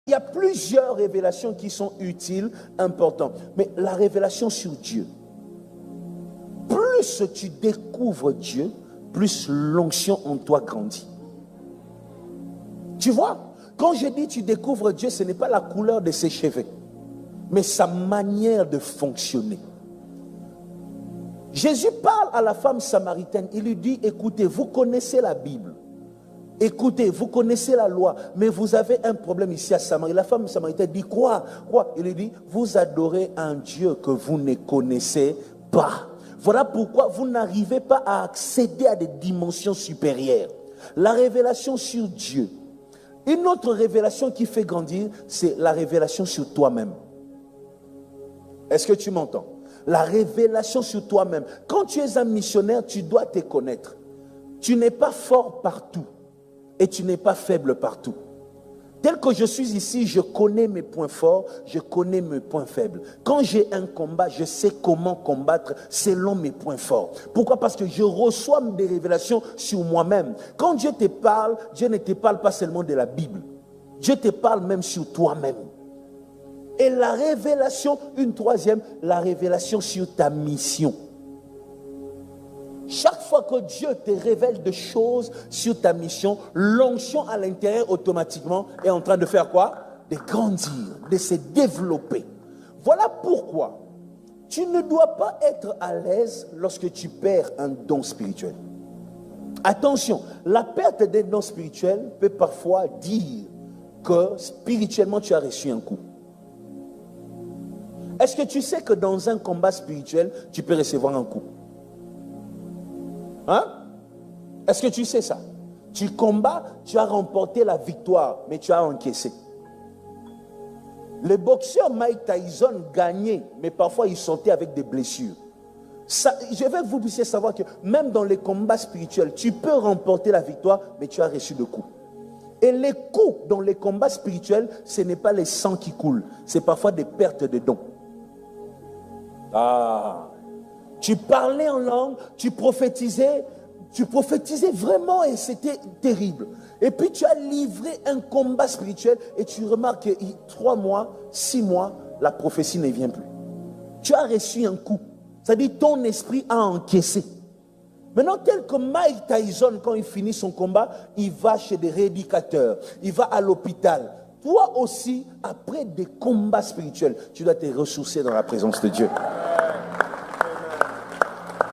Il y a plusieurs révélations qui sont utiles, importantes. Mais la révélation sur Dieu, plus tu découvres Dieu, plus l'onction en toi grandit. Tu vois, quand je dis tu découvres Dieu, ce n'est pas la couleur de ses cheveux, mais sa manière de fonctionner. Jésus parle à la femme samaritaine, il lui dit, écoutez, vous connaissez la Bible. Écoutez, vous connaissez la loi, mais vous avez un problème ici à Samarie. La femme samaritaine dit quoi? Il lui dit, vous adorez un Dieu que vous ne connaissez pas. Voilà pourquoi vous n'arrivez pas à accéder à des dimensions supérieures. La révélation sur Dieu. Une autre révélation qui fait grandir, c'est la révélation sur toi-même. Est-ce que tu m'entends? La révélation sur toi-même. Quand tu es un missionnaire, tu dois te connaître. Tu n'es pas fort partout. Et tu n'es pas faible partout. Tel que je suis ici, je connais mes points forts, je connais mes points faibles. Quand j'ai un combat, je sais comment combattre selon mes points forts. Pourquoi? Parce que je reçois des révélations sur moi-même. Quand Dieu te parle, Dieu ne te parle pas seulement de la Bible. Dieu te parle même sur toi-même. Et la révélation, une troisième, la révélation sur ta mission. Chaque fois que Dieu te révèle des choses sur ta mission, l'onction à l'intérieur automatiquement est en train de faire quoi? De grandir, de se développer. Voilà pourquoi tu ne dois pas être à l'aise lorsque tu perds un don spirituel. Attention, la perte d'un don spirituel peut parfois dire que spirituellement tu as reçu un coup. Est-ce que tu sais que dans un combat spirituel, tu peux recevoir un coup? Hein? Est-ce que tu sais ça? Tu combats, tu as remporté la victoire, mais tu as encaissé. Le boxeur Mike Tyson gagnait, mais parfois il sortait avec des blessures. Ça, je veux que vous puissiez savoir que même dans les combats spirituels, tu peux remporter la victoire, mais tu as reçu de coups. Et les coups dans les combats spirituels, ce n'est pas les sangs qui coulent, c'est parfois des pertes de dons. Tu parlais en langue, tu prophétisais vraiment et c'était terrible. Et puis tu as livré un combat spirituel et tu remarques que 3 mois, 6 mois, la prophétie ne vient plus. Tu as reçu un coup. C'est-à-dire ton esprit a encaissé. Maintenant, tel que Mike Tyson, quand il finit son combat, il va chez des rééducateurs, il va à l'hôpital. Toi aussi, après des combats spirituels, tu dois te ressourcer dans la présence de Dieu.